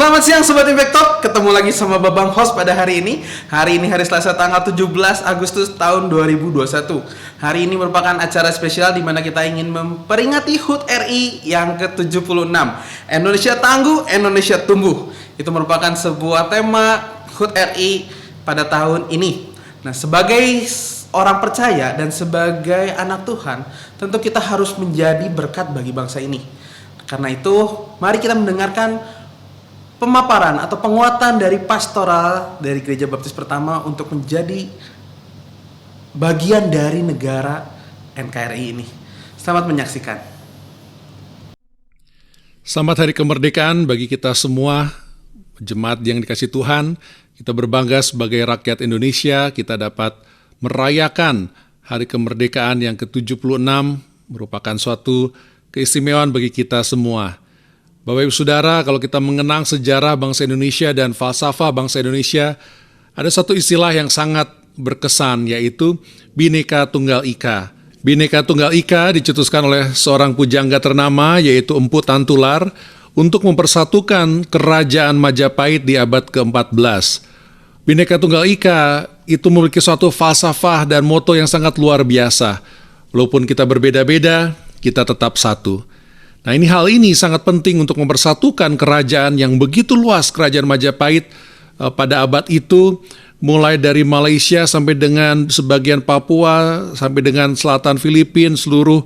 Selamat siang Sobat Infektor, ketemu lagi sama Babang host pada hari ini. Hari ini hari Selasa tanggal 17 Agustus tahun 2021. Hari ini merupakan acara spesial di mana kita ingin memperingati HUT RI yang ke-76. Indonesia Tangguh, Indonesia Tumbuh. Itu merupakan sebuah tema HUT RI pada tahun ini. Nah, sebagai orang percaya dan sebagai anak Tuhan, tentu kita harus menjadi berkat bagi bangsa ini. Karena itu, mari kita mendengarkan pemaparan atau penguatan dari pastoral dari Gereja Baptis Pertama untuk menjadi bagian dari negara NKRI ini. Selamat menyaksikan. Selamat Hari Kemerdekaan bagi kita semua, jemaat yang dikasih Tuhan. Kita berbangga sebagai rakyat Indonesia, kita dapat merayakan Hari Kemerdekaan yang ke-76, merupakan suatu keistimewaan bagi kita semua. Bapak Ibu Saudara, kalau kita mengenang sejarah bangsa Indonesia dan falsafah bangsa Indonesia, ada satu istilah yang sangat berkesan, yaitu Bhinneka Tunggal Ika. Bhinneka Tunggal Ika dicetuskan oleh seorang pujangga ternama, yaitu Empu Tantular, untuk mempersatukan kerajaan Majapahit di abad ke-14. Bhinneka Tunggal Ika itu memiliki suatu falsafah dan moto yang sangat luar biasa. Walaupun kita berbeda-beda, kita tetap satu. Nah, hal ini sangat penting untuk mempersatukan kerajaan yang begitu luas, kerajaan Majapahit pada abad itu, mulai dari Malaysia sampai dengan sebagian Papua, sampai dengan selatan Filipina, seluruh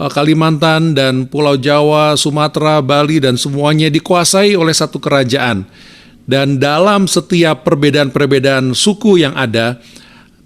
Kalimantan dan Pulau Jawa, Sumatera, Bali, dan semuanya dikuasai oleh satu kerajaan. Dan dalam setiap perbedaan-perbedaan suku yang ada,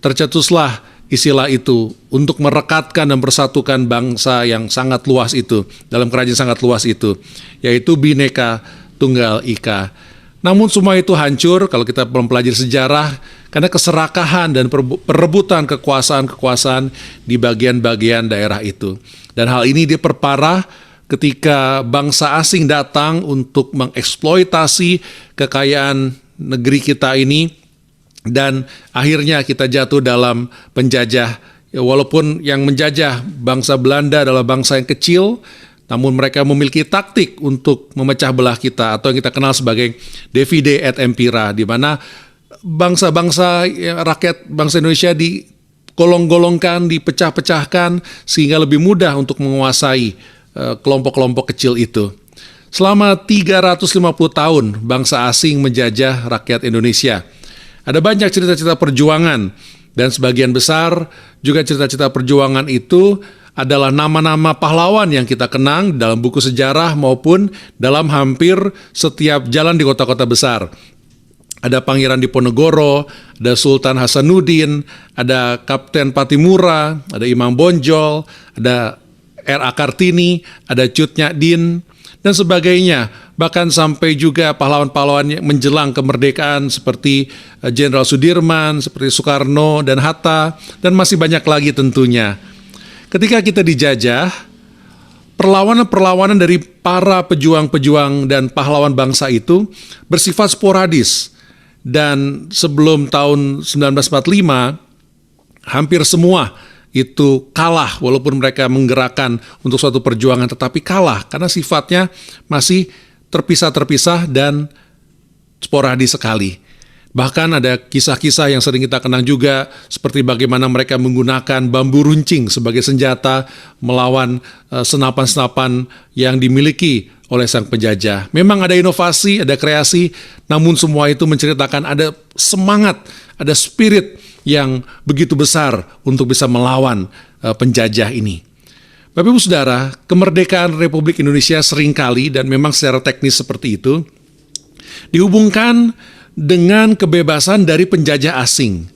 tercetuslah istilah itu untuk merekatkan dan persatukan bangsa yang sangat luas itu, dalam kerajaan sangat luas itu, yaitu Bhinneka Tunggal Ika. Namun semua itu hancur kalau kita mempelajari sejarah karena keserakahan dan perebutan kekuasaan-kekuasaan di bagian-bagian daerah itu. Dan hal ini diperparah ketika bangsa asing datang untuk mengeksploitasi kekayaan negeri kita ini, dan akhirnya kita jatuh dalam penjajah. Walaupun yang menjajah bangsa Belanda adalah bangsa yang kecil, namun mereka memiliki taktik untuk memecah belah kita, atau yang kita kenal sebagai divide et impera, di mana bangsa-bangsa rakyat bangsa Indonesia digolong-golongkan, dipecah-pecahkan sehingga lebih mudah untuk menguasai kelompok-kelompok kecil itu. Selama 350 tahun bangsa asing menjajah rakyat Indonesia. Ada banyak cerita-cerita perjuangan, dan sebagian besar juga cerita-cerita perjuangan itu adalah nama-nama pahlawan yang kita kenang dalam buku sejarah maupun dalam hampir setiap jalan di kota-kota besar. Ada Pangeran Diponegoro, ada Sultan Hasanuddin, ada Kapten Patimura, ada Imam Bonjol, ada R.A. Kartini, ada Cut Nyak Dien, dan sebagainya. Bahkan sampai juga pahlawan-pahlawan yang menjelang kemerdekaan seperti Jenderal Sudirman, seperti Soekarno dan Hatta, dan masih banyak lagi tentunya. Ketika kita dijajah, perlawanan-perlawanan dari para pejuang-pejuang dan pahlawan bangsa itu bersifat sporadis. Dan sebelum tahun 1945, hampir semua itu kalah, walaupun mereka menggerakkan untuk suatu perjuangan, tetapi kalah karena sifatnya masih terpisah-terpisah dan sporadis sekali. Bahkan ada kisah-kisah yang sering kita kenang juga, seperti bagaimana mereka menggunakan bambu runcing sebagai senjata melawan senapan-senapan yang dimiliki oleh sang penjajah. Memang ada inovasi, ada kreasi, namun semua itu menceritakan ada semangat, ada spirit yang begitu besar untuk bisa melawan penjajah ini. Bapak Ibu Saudara, kemerdekaan Republik Indonesia seringkali, dan memang secara teknis seperti itu, dihubungkan dengan kebebasan dari penjajah asing.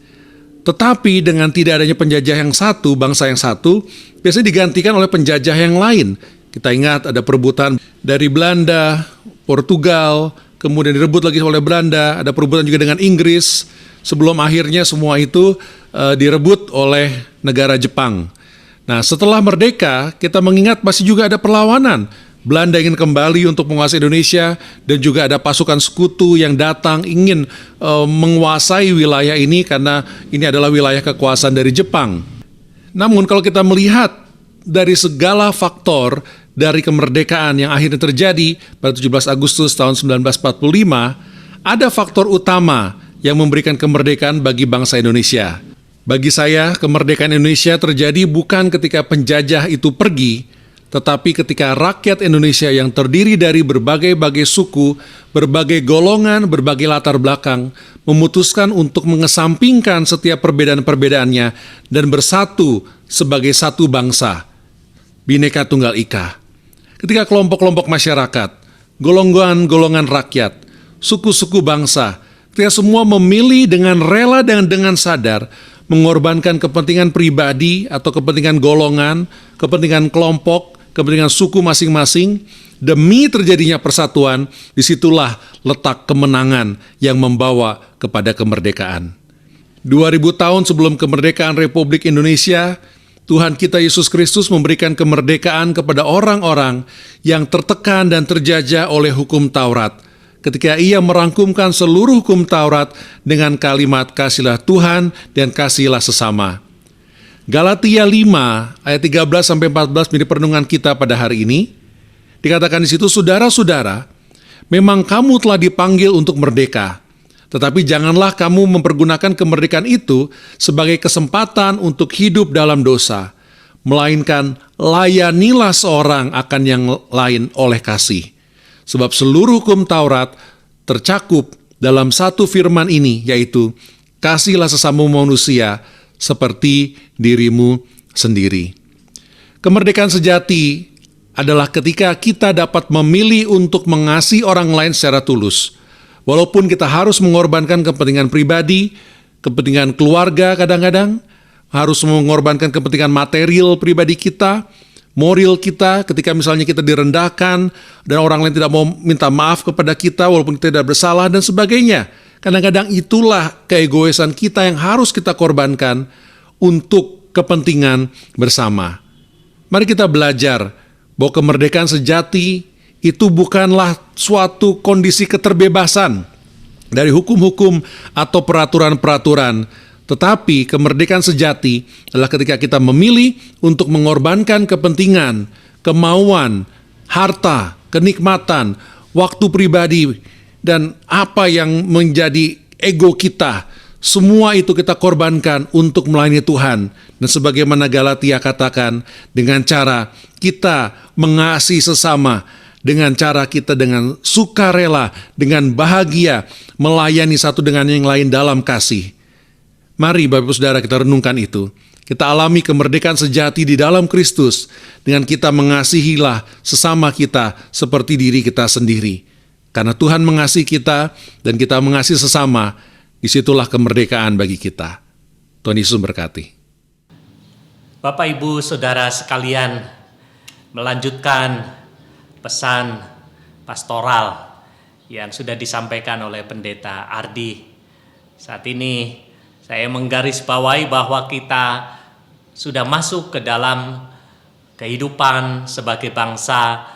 Tetapi dengan tidak adanya penjajah yang satu, bangsa yang satu, biasanya digantikan oleh penjajah yang lain. Kita ingat ada perebutan dari Belanda, Portugal, kemudian direbut lagi oleh Belanda, ada perebutan juga dengan Inggris, sebelum akhirnya semua itu direbut oleh negara Jepang. Nah, setelah merdeka, kita mengingat masih juga ada perlawanan. Belanda ingin kembali untuk menguasai Indonesia, dan juga ada pasukan sekutu yang datang ingin menguasai wilayah ini karena ini adalah wilayah kekuasaan dari Jepang. Namun kalau kita melihat dari segala faktor dari kemerdekaan yang akhirnya terjadi pada 17 Agustus tahun 1945, ada faktor utama yang memberikan kemerdekaan bagi bangsa Indonesia. Bagi saya, kemerdekaan Indonesia terjadi bukan ketika penjajah itu pergi, tetapi ketika rakyat Indonesia yang terdiri dari berbagai-bagai suku, berbagai golongan, berbagai latar belakang, memutuskan untuk mengesampingkan setiap perbedaan-perbedaannya dan bersatu sebagai satu bangsa, Bhinneka Tunggal Ika. Ketika kelompok-kelompok masyarakat, golongan-golongan rakyat, suku-suku bangsa, ketika semua memilih dengan rela dan dengan sadar mengorbankan kepentingan pribadi atau kepentingan golongan, kepentingan kelompok, kepentingan suku masing-masing, demi terjadinya persatuan, disitulah letak kemenangan yang membawa kepada kemerdekaan. 2000 tahun sebelum kemerdekaan Republik Indonesia, Tuhan kita Yesus Kristus memberikan kemerdekaan kepada orang-orang yang tertekan dan terjajah oleh hukum Taurat, ketika Ia merangkumkan seluruh hukum Taurat dengan kalimat kasihlah Tuhan dan kasihlah sesama. Galatia 5 ayat 13-14 menjadi perenungan kita pada hari ini. Dikatakan di situ, saudara-saudara, memang kamu telah dipanggil untuk merdeka, tetapi janganlah kamu mempergunakan kemerdekaan itu sebagai kesempatan untuk hidup dalam dosa, melainkan layanilah seorang akan yang lain oleh kasih. Sebab seluruh hukum Taurat tercakup dalam satu firman ini, yaitu kasihlah sesama manusia seperti dirimu sendiri. Kemerdekaan sejati adalah ketika kita dapat memilih untuk mengasihi orang lain secara tulus. Walaupun kita harus mengorbankan kepentingan pribadi, kepentingan keluarga kadang-kadang, harus mengorbankan kepentingan material pribadi kita, moral kita, ketika misalnya kita direndahkan dan orang lain tidak mau minta maaf kepada kita walaupun kita tidak bersalah dan sebagainya. Kadang-kadang itulah keegoisan kita yang harus kita korbankan untuk kepentingan bersama. Mari kita belajar bahwa kemerdekaan sejati itu bukanlah suatu kondisi keterbebasan dari hukum-hukum atau peraturan-peraturan, tetapi kemerdekaan sejati adalah ketika kita memilih untuk mengorbankan kepentingan, kemauan, harta, kenikmatan, waktu pribadi, dan apa yang menjadi ego kita. Semua itu kita korbankan untuk melayani Tuhan. Dan sebagaimana Galatia katakan, dengan cara kita mengasihi sesama, dengan cara kita dengan sukarela, dengan bahagia, melayani satu dengan yang lain dalam kasih. Mari Bapak Ibu Saudara kita renungkan itu. Kita alami kemerdekaan sejati di dalam Kristus dengan kita mengasihilah sesama kita seperti diri kita sendiri. Karena Tuhan mengasihi kita dan kita mengasihi sesama, disitulah kemerdekaan bagi kita. Tuhan Yesus memberkati. Bapak Ibu Saudara sekalian, melanjutkan pesan pastoral yang sudah disampaikan oleh Pendeta Ardi. Saat ini saya menggarisbawahi bahwa kita sudah masuk ke dalam kehidupan sebagai bangsa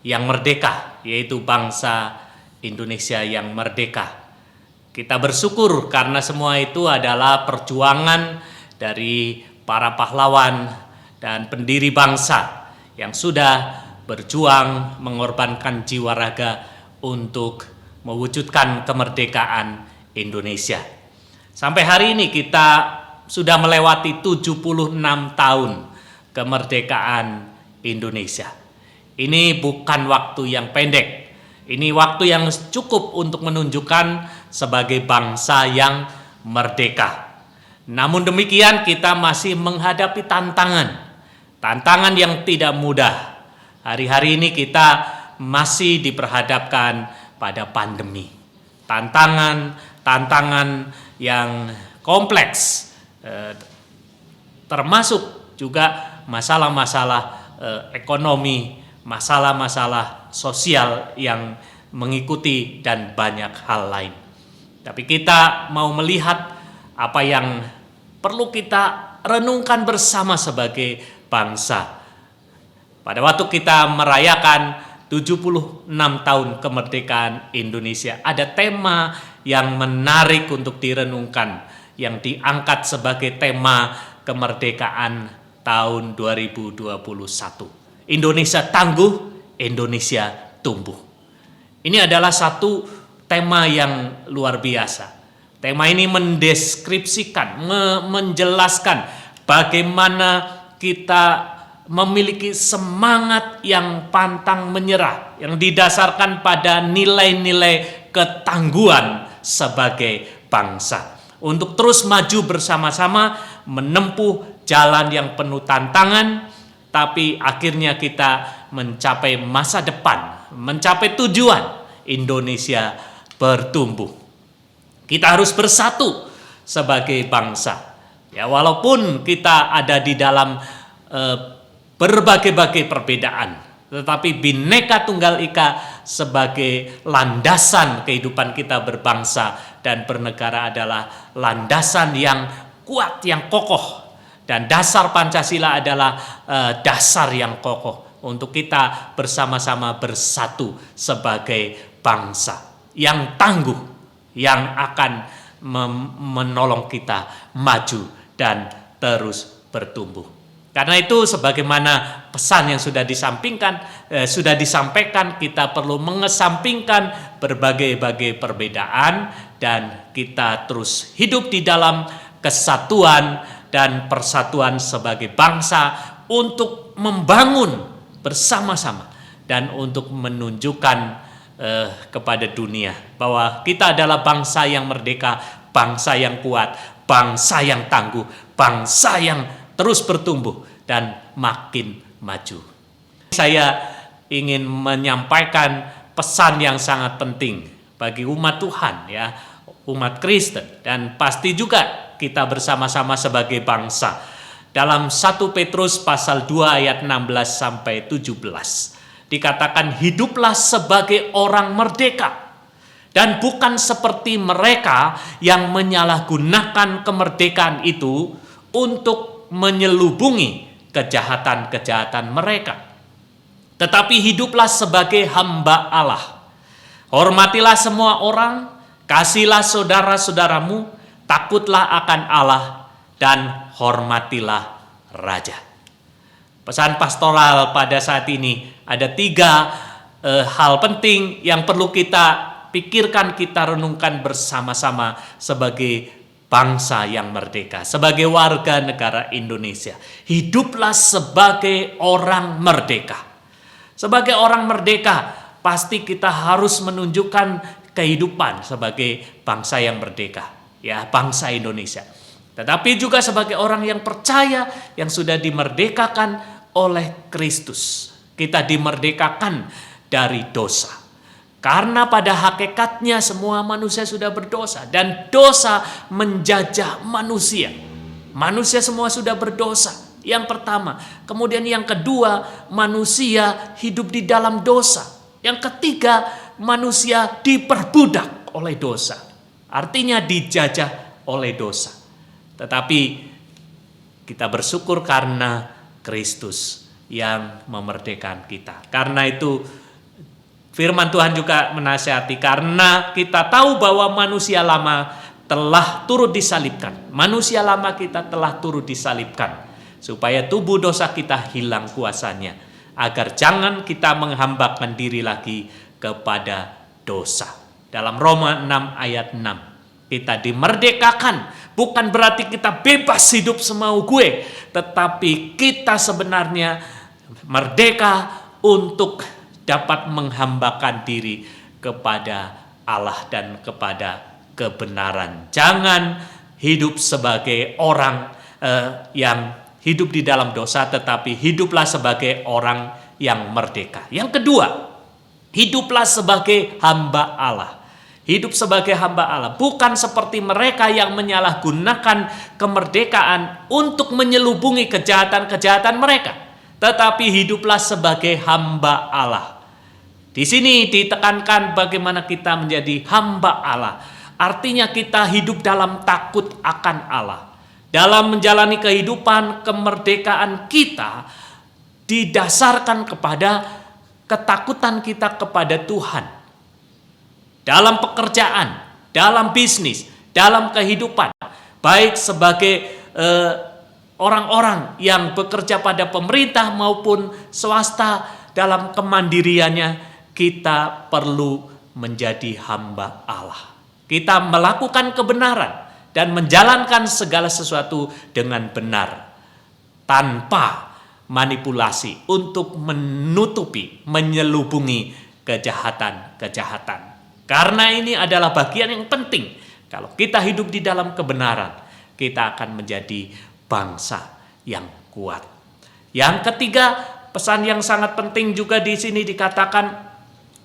yang merdeka, yaitu bangsa Indonesia yang merdeka. Kita bersyukur karena semua itu adalah perjuangan dari para pahlawan dan pendiri bangsa yang sudah berjuang mengorbankan jiwa raga untuk mewujudkan kemerdekaan Indonesia. Sampai hari ini kita sudah melewati 76 tahun kemerdekaan Indonesia. Ini bukan waktu yang pendek. Ini waktu yang cukup untuk menunjukkan sebagai bangsa yang merdeka. Namun demikian kita masih menghadapi tantangan yang tidak mudah. Hari-hari ini kita masih diperhadapkan pada pandemi. Tantangan yang kompleks, termasuk juga masalah-masalah ekonomi, masalah-masalah sosial yang mengikuti dan banyak hal lain. Tapi kita mau melihat apa yang perlu kita renungkan bersama sebagai bangsa. Pada waktu kita merayakan 76 tahun kemerdekaan Indonesia, ada tema yang menarik untuk direnungkan, yang diangkat sebagai tema kemerdekaan tahun 2021. Indonesia tangguh, Indonesia tumbuh. Ini adalah satu tema yang luar biasa. Tema ini mendeskripsikan, menjelaskan bagaimana kita memiliki semangat yang pantang menyerah, yang didasarkan pada nilai-nilai ketangguhan sebagai bangsa. Untuk terus maju bersama-sama, menempuh jalan yang penuh tantangan, tapi akhirnya kita mencapai masa depan, mencapai tujuan Indonesia bertumbuh. Kita harus bersatu sebagai bangsa. Ya, walaupun kita ada di dalam berbagai-bagai perbedaan, tetapi Bhinneka Tunggal Ika sebagai landasan kehidupan kita berbangsa dan bernegara adalah landasan yang kuat, yang kokoh. Dan dasar Pancasila adalah dasar yang kokoh untuk kita bersama-sama bersatu sebagai bangsa yang tangguh, yang akan menolong kita maju dan terus bertumbuh. Karena itu sebagaimana pesan yang sudah disampaikan, kita perlu mengesampingkan berbagai-bagai perbedaan dan kita terus hidup di dalam kesatuan dan persatuan sebagai bangsa untuk membangun bersama-sama dan untuk menunjukkan kepada dunia bahwa kita adalah bangsa yang merdeka, bangsa yang kuat, bangsa yang tangguh, bangsa yang terus bertumbuh dan makin maju. Saya ingin menyampaikan pesan yang sangat penting bagi umat Tuhan, ya, umat Kristen, dan pasti juga kita bersama-sama sebagai bangsa. Dalam 1 Petrus pasal 2 ayat 16 sampai 17 dikatakan, hiduplah sebagai orang merdeka dan bukan seperti mereka yang menyalahgunakan kemerdekaan itu untuk menyelubungi kejahatan-kejahatan mereka. Tetapi hiduplah sebagai hamba Allah. Hormatilah semua orang, kasihilah saudara-saudaramu, takutlah akan Allah, dan hormatilah raja. Pesan pastoral pada saat ini ada 3 hal penting yang perlu kita pikirkan, kita renungkan bersama-sama sebagai bangsa yang merdeka, sebagai warga negara Indonesia. Hiduplah sebagai orang merdeka. Sebagai orang merdeka, pasti kita harus menunjukkan kehidupan sebagai bangsa yang merdeka, ya, bangsa Indonesia. Tetapi juga sebagai orang yang percaya, yang sudah dimerdekakan oleh Kristus. Kita dimerdekakan dari dosa. Karena pada hakikatnya semua manusia sudah berdosa dan dosa menjajah manusia. Manusia semua sudah berdosa. Yang pertama. Kemudian yang kedua, manusia hidup di dalam dosa. Yang ketiga, manusia diperbudak oleh dosa. Artinya dijajah oleh dosa. Tetapi kita bersyukur karena Kristus yang memerdekakan kita. Karena itu firman Tuhan juga menasihati, karena kita tahu bahwa manusia lama telah turut disalibkan. Manusia lama kita telah turut disalibkan supaya tubuh dosa kita hilang kuasanya, agar jangan kita menghambakan diri lagi kepada dosa. Dalam Roma 6 ayat 6. Kita dimerdekakan, bukan berarti kita bebas hidup semau gue, tetapi kita sebenarnya merdeka untuk dapat menghambakan diri kepada Allah dan kepada kebenaran. Jangan hidup sebagai orang yang hidup di dalam dosa, tetapi hiduplah sebagai orang yang merdeka. Yang kedua, hiduplah sebagai hamba Allah. Hidup sebagai hamba Allah, bukan seperti mereka yang menyalahgunakan kemerdekaan untuk menyelubungi kejahatan-kejahatan mereka, tetapi hiduplah sebagai hamba Allah. Di sini ditekankan bagaimana kita menjadi hamba Allah. Artinya kita hidup dalam takut akan Allah. Dalam menjalani kehidupan, kemerdekaan kita didasarkan kepada ketakutan kita kepada Tuhan. Dalam pekerjaan, dalam bisnis, dalam kehidupan, baik sebagai orang-orang yang bekerja pada pemerintah maupun swasta dalam kemandiriannya, kita perlu menjadi hamba Allah. Kita melakukan kebenaran dan menjalankan segala sesuatu dengan benar, tanpa manipulasi untuk menutupi, menyelubungi kejahatan-kejahatan. Karena ini adalah bagian yang penting. Kalau kita hidup di dalam kebenaran, kita akan menjadi bangsa yang kuat. Yang ketiga, pesan yang sangat penting juga di sini dikatakan,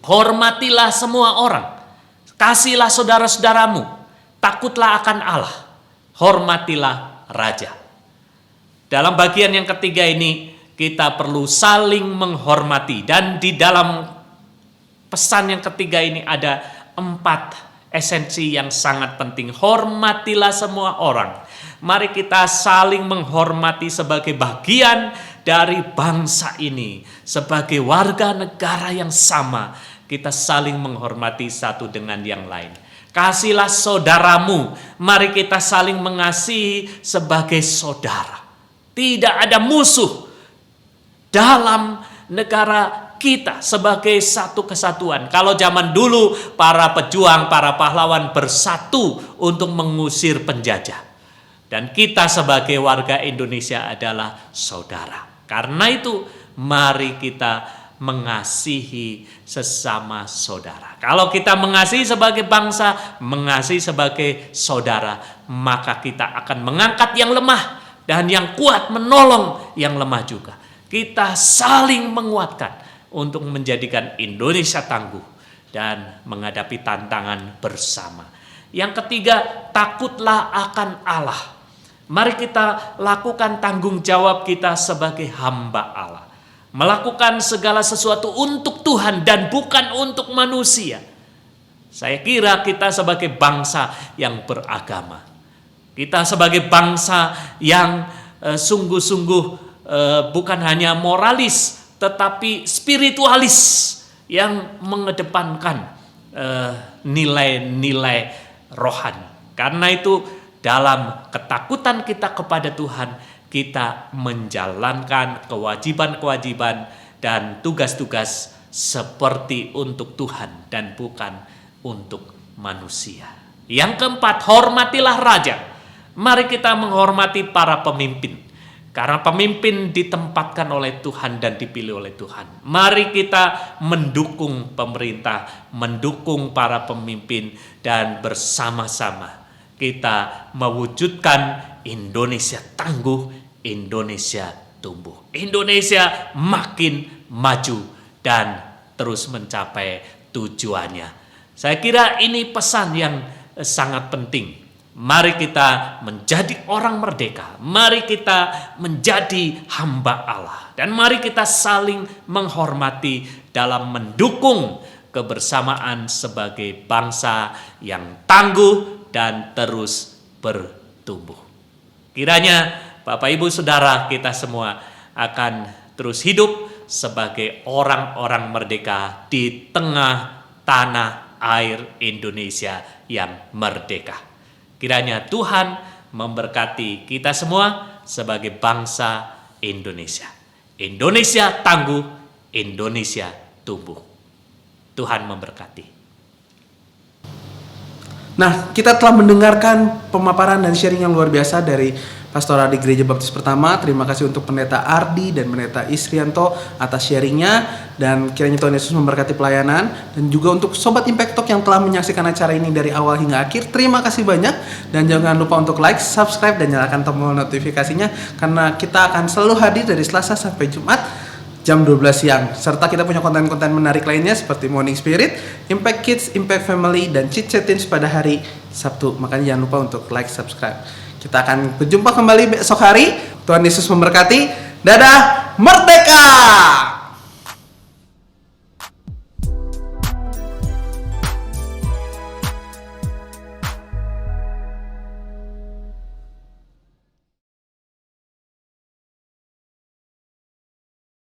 hormatilah semua orang, kasihlah saudara-saudaramu, takutlah akan Allah, hormatilah raja. Dalam bagian yang ketiga ini, kita perlu saling menghormati. Dan di dalam pesan yang ketiga ini ada 4 esensi yang sangat penting. Hormatilah semua orang. Mari kita saling menghormati sebagai bagian dari bangsa ini. Sebagai warga negara yang sama, kita saling menghormati satu dengan yang lain. Kasihlah saudaramu. Mari kita saling mengasihi sebagai saudara. Tidak ada musuh dalam negara kita sebagai satu kesatuan. Kalau zaman dulu para pejuang, para pahlawan bersatu untuk mengusir penjajah. Dan kita sebagai warga Indonesia adalah saudara. Karena itu mari kita mengasihi sesama saudara. Kalau kita mengasihi sebagai bangsa, mengasihi sebagai saudara, maka kita akan mengangkat yang lemah dan yang kuat menolong yang lemah juga. Kita saling menguatkan untuk menjadikan Indonesia tangguh dan menghadapi tantangan bersama. Yang ketiga, takutlah akan Allah. Mari kita lakukan tanggung jawab kita sebagai hamba Allah. Melakukan segala sesuatu untuk Tuhan dan bukan untuk manusia. Saya kira kita sebagai bangsa yang beragama, kita sebagai bangsa yang sungguh-sungguh bukan hanya moralis, tetapi spiritualis yang mengedepankan nilai-nilai rohani. Karena itu dalam ketakutan kita kepada Tuhan, kita menjalankan kewajiban-kewajiban dan tugas-tugas seperti untuk Tuhan dan bukan untuk manusia. Yang keempat, hormatilah raja. Mari kita menghormati para pemimpin. Karena pemimpin ditempatkan oleh Tuhan dan dipilih oleh Tuhan. Mari kita mendukung pemerintah, mendukung para pemimpin, dan bersama-sama kita mewujudkan Indonesia tangguh, Indonesia tumbuh. Indonesia makin maju dan terus mencapai tujuannya. Saya kira ini pesan yang sangat penting. Mari kita menjadi orang merdeka. Mari kita menjadi hamba Allah. Dan mari kita saling menghormati dalam mendukung kebersamaan sebagai bangsa yang tangguh dan terus bertumbuh. Kiranya Bapak Ibu Saudara kita semua akan terus hidup sebagai orang-orang merdeka di tengah tanah air Indonesia yang merdeka. Kiranya Tuhan memberkati kita semua sebagai bangsa Indonesia. Indonesia tangguh, Indonesia tumbuh. Tuhan memberkati. Nah, kita telah mendengarkan pemaparan dan sharing yang luar biasa dari Pastoral di Gereja Baptis Pertama. Terima kasih untuk Pendeta Ardi dan Pendeta Isrianto atas sharingnya. Dan kiranya Tuhan Yesus memberkati pelayanan. Dan juga untuk Sobat Impact Talk yang telah menyaksikan acara ini dari awal hingga akhir, terima kasih banyak. Dan jangan lupa untuk like, subscribe, dan nyalakan tombol notifikasinya. Karena kita akan selalu hadir dari Selasa sampai Jumat jam 12 siang. Serta kita punya konten-konten menarik lainnya seperti Morning Spirit, Impact Kids, Impact Family, dan Chit Chat Teens pada hari Sabtu. Makanya jangan lupa untuk like, subscribe. Kita akan berjumpa kembali besok hari. Tuhan Yesus memberkati. Dadah, merdeka!